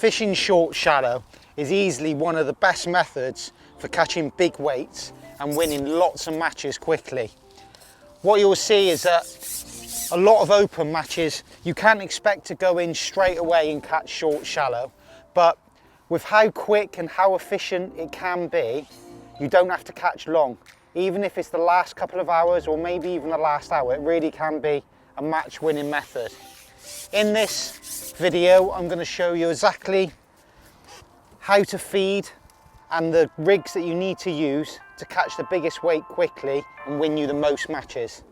Fishing short shallow is easily one of the best methods for catching big weights and winning lots of matches quickly. What you'll see is that a lot of open matches, you can't expect to go in straight away and catch short shallow, but with how quick and how efficient it can be, you don't have to catch long. Even if it's the last couple of hours or maybe even the last hour, it really can be a match winning method. In this video, I'm going to show you exactly how to feed and the rigs that you need to use to catch the biggest weight quickly and win you the most matches.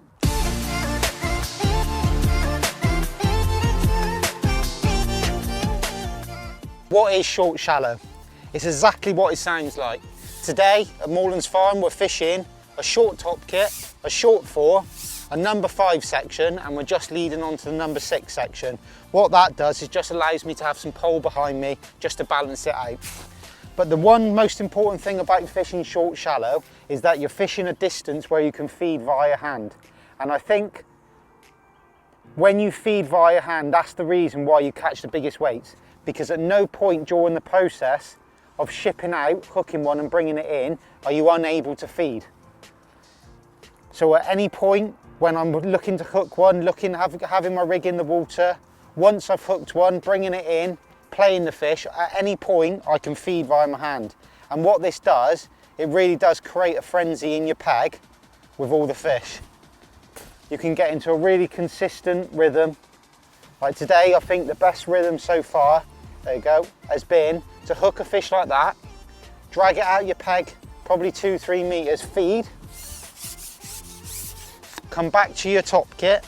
What is short shallow? It's exactly what it sounds like. Today at Moorlands Farm we're fishing a short top kit, a short 4, a number 5 section, and we're just leading on to the number 6 section. What that does is just allows me to have some pole behind me just to balance it out. But the one most important thing about fishing short shallow is that you're fishing a distance where you can feed via hand. And I think when you feed via hand, that's the reason why you catch the biggest weights. Because at no point during the process of shipping out, hooking one and bringing it in, are you unable to feed. So at any point when I'm looking to hook one, having my rig in the water, once I've hooked one, bringing it in, playing the fish, at any point I can feed via my hand. And what this does, it really does create a frenzy in your peg with all the fish. You can get into a really consistent rhythm. Like today, I think the best rhythm so far, there you go, has been to hook a fish like that, drag it out your peg, probably 2-3 meters, feed, come back to your top kit,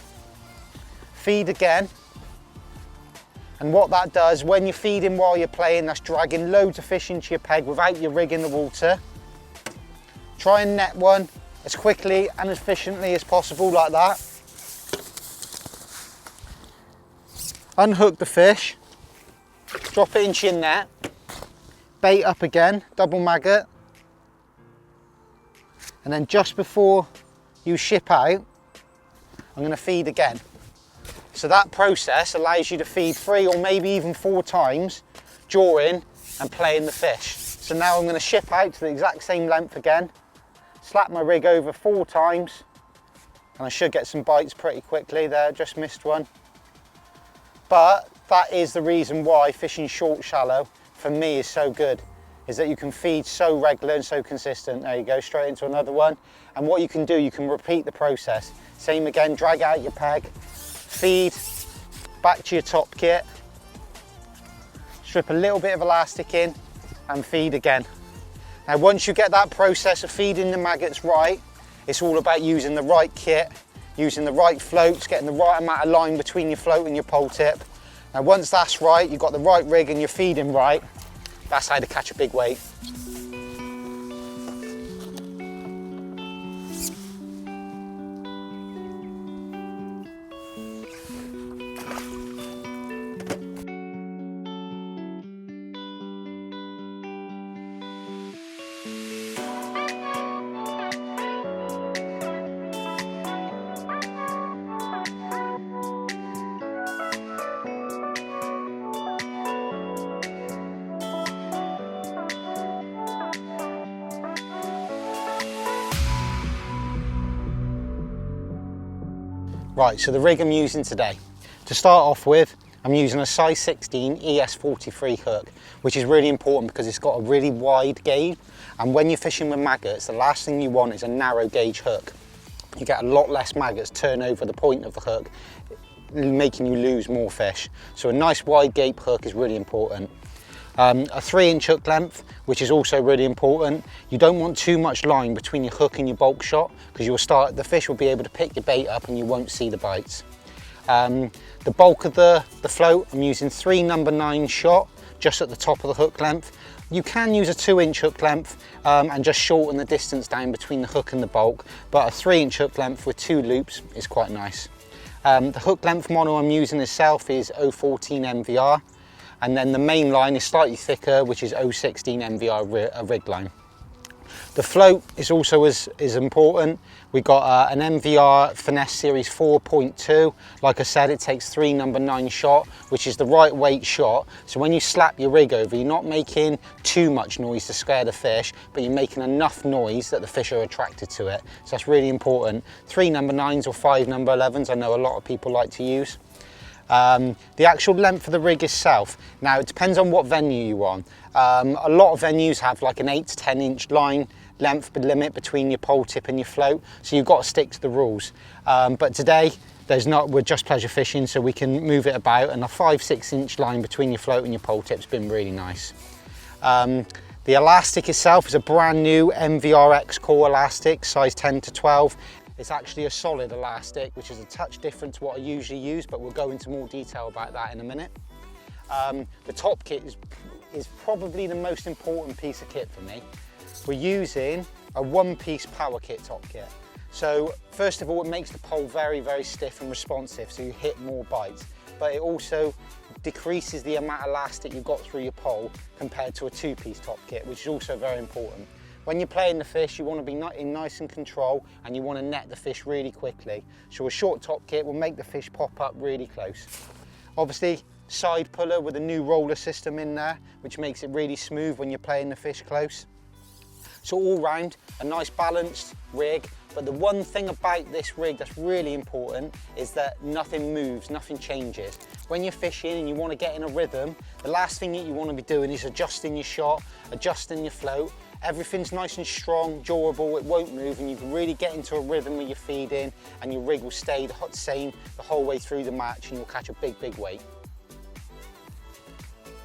feed again. And what that does, when you're feeding while you're playing, that's dragging loads of fish into your peg without your rig in the water. Try and net one as quickly and as efficiently as possible like that. Unhook the fish, drop it into your net, bait up again, double maggot, and then just before you ship out, I'm going to feed again. So that process allows you to feed 3 or maybe even 4 times during and playing the fish. So now I'm going to ship out to the exact same length again, slap my rig over 4 times, and I should get some bites pretty quickly there, just missed one. But that is the reason why fishing short shallow for me is so good, is that you can feed so regular and so consistent. There you go, straight into another one. And what you can do, you can repeat the process. Same again, drag out your peg, feed, back to your top kit, strip a little bit of elastic in and feed again. Now once you get that process of feeding the maggots right, it's all about using the right kit, using the right floats, getting the right amount of line between your float and your pole tip. Now once that's right, you've got the right rig and you're feeding right, that's how to catch a big weight. Right, so the rig I'm using today. To start off with, I'm using a size 16 ES43 hook, which is really important because it's got a really wide gauge. And when you're fishing with maggots, the last thing you want is a narrow gauge hook. You get a lot less maggots turn over the point of the hook, making you lose more fish. So a nice wide gape hook is really important. A 3-inch hook length, which is also really important. You don't want too much line between your hook and your bulk shot because the fish will be able to pick your bait up and you won't see the bites. The bulk of the float, I'm using 3 number 9 shot just at the top of the hook length. You can use a 2-inch hook length and just shorten the distance down between the hook and the bulk, but a 3-inch hook length with 2 loops is quite nice. The hook length model I'm using itself is 014 MVR. And then the main line is slightly thicker, which is 016 MVR rig line. The float is also as important. We got an MVR Finesse Series 4.2. Like I said, it takes 3 number 9 shot, which is the right weight shot. So when you slap your rig over, you're not making too much noise to scare the fish, but you're making enough noise that the fish are attracted to it. So that's really important. 3 number 9s or 5 number 11s, I know a lot of people like to use. The actual length of the rig itself, now it depends on what venue you're on. A lot of venues have like an 8 to 10 inch line length limit between your pole tip and your float, so you've got to stick to the rules. But today we're just pleasure fishing, so we can move it about, and a 5-6 inch line between your float and your pole tip's been really nice. The elastic itself is a brand new MVR X core elastic, size 10 to 12. It's actually a solid elastic, which is a touch different to what I usually use, but we'll go into more detail about that in a minute. The top kit is probably the most important piece of kit for me. We're using a 1-piece power kit top kit. So first of all, it makes the pole very, very stiff and responsive, so you hit more bites, but it also decreases the amount of elastic you've got through your pole compared to a 2-piece top kit, which is also very important. When you're playing the fish, you want to be in nice in control, and you want to net the fish really quickly. So a short top kit will make the fish pop up really close. Obviously, side puller with a new roller system in there, which makes it really smooth when you're playing the fish close. So all round, a nice balanced rig, but the one thing about this rig that's really important is that nothing moves, nothing changes. When you're fishing and you want to get in a rhythm, the last thing that you want to be doing is adjusting your shot, adjusting your float. Everything's nice and strong, durable, it won't move, and you can really get into a rhythm with your feeding, and your rig will stay the same the whole way through the match, and you'll catch a big, big weight.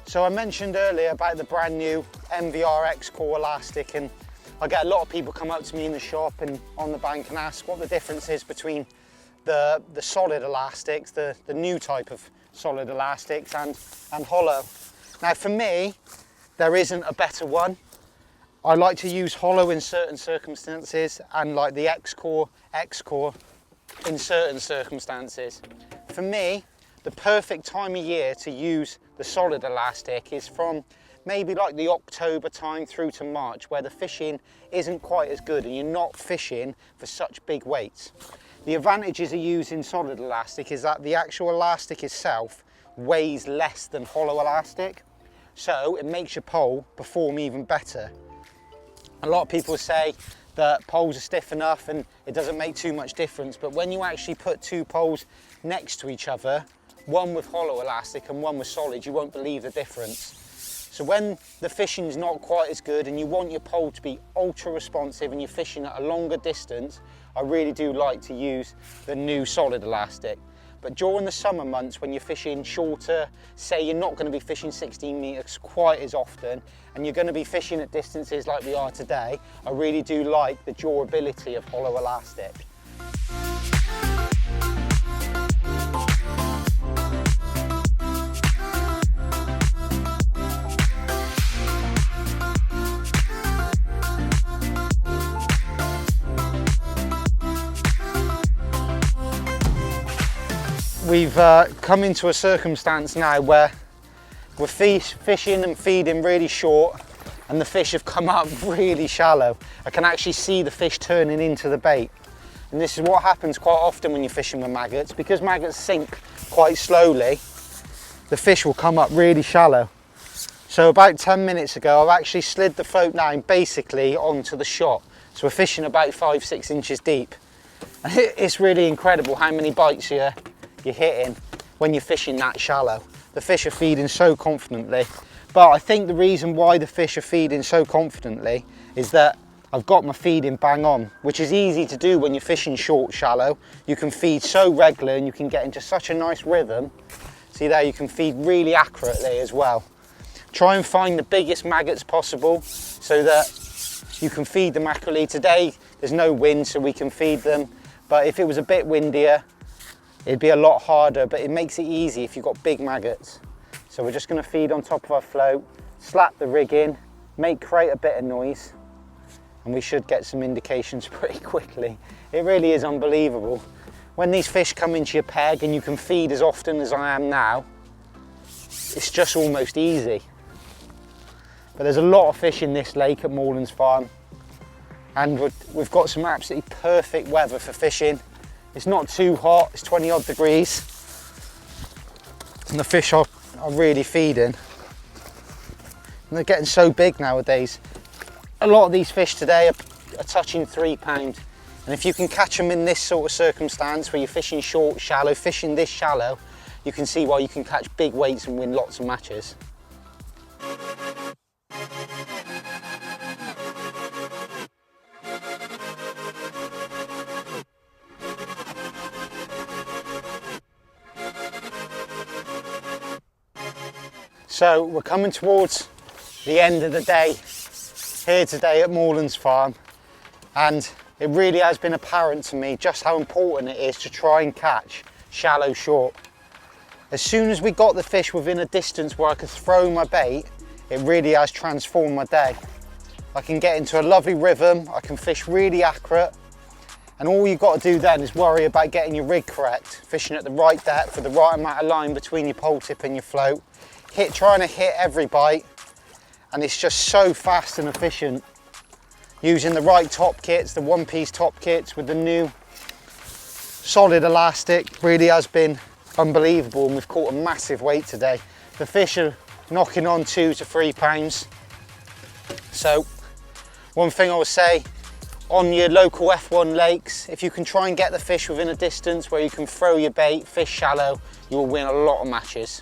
So I mentioned earlier about the brand new MVR X core elastic, and I get a lot of people come up to me in the shop and on the bank and ask what the difference is between the solid elastics, the new type of solid elastics, and hollow. Now for me, there isn't a better one. I like to use hollow in certain circumstances, and like the X core in certain circumstances. For me, the perfect time of year to use the solid elastic is from maybe like the October time through to March, where the fishing isn't quite as good and you're not fishing for such big weights. The advantages of using solid elastic is that the actual elastic itself weighs less than hollow elastic, so it makes your pole perform even better. A lot of people say that poles are stiff enough and it doesn't make too much difference, but when you actually put 2 poles next to each other, one with hollow elastic and one with solid, you won't believe the difference. So when the fishing's not quite as good and you want your pole to be ultra responsive and you're fishing at a longer distance, I really do like to use the new solid elastic. But during the summer months, when you're fishing shorter, say you're not going to be fishing 16 metres quite as often, and you're going to be fishing at distances like we are today, I really do like the durability of hollow elastic. We've come into a circumstance now where we're fishing and feeding really short, and the fish have come up really shallow. I can actually see the fish turning into the bait. And this is what happens quite often when you're fishing with maggots. Because maggots sink quite slowly, the fish will come up really shallow. So about 10 minutes ago, I've actually slid the float down basically onto the shot. So we're fishing about 5-6 inches deep. And it's really incredible how many bites you're hitting when you're fishing that shallow. The fish are feeding so confidently, but I think the reason why the fish are feeding so confidently is that I've got my feeding bang on, which is easy to do when you're fishing short, shallow. You can feed so regular and you can get into such a nice rhythm. See there, you can feed really accurately as well. Try and find the biggest maggots possible so that you can feed them accurately. Today there's no wind, so we can feed them, but if it was a bit windier, it'd be a lot harder, but it makes it easy if you've got big maggots. So we're just going to feed on top of our float, slap the rig in, create a bit of noise, and we should get some indications pretty quickly. It really is unbelievable. When these fish come into your peg and you can feed as often as I am now, it's just almost easy. But there's a lot of fish in this lake at Moorlands Farm. and we've got some absolutely perfect weather for fishing. It's not too hot, it's 20 odd degrees, and the fish are really feeding. And they're getting so big nowadays. A lot of these fish today are touching £3, and if you can catch them in this sort of circumstance where you're fishing short, shallow, fishing this shallow, you can see why you can catch big weights and win lots of matches. So we're coming towards the end of the day here today at Moorlands Farm, and it really has been apparent to me just how important it is to try and catch shallow short. As soon as we got the fish within a distance where I could throw my bait, it really has transformed my day. I can get into a lovely rhythm, I can fish really accurate, and all you've got to do then is worry about getting your rig correct, fishing at the right depth with the right amount of line between your pole tip and your float, trying to hit every bite, and it's just so fast and efficient. Using the right top kits, the one-piece top kits with the new solid elastic, really has been unbelievable, and we've caught a massive weight today. The fish are knocking on £2 to £3. So one thing I would say, on your local F1 lakes, if you can try and get the fish within a distance where you can throw your bait, fish shallow, you will win a lot of matches.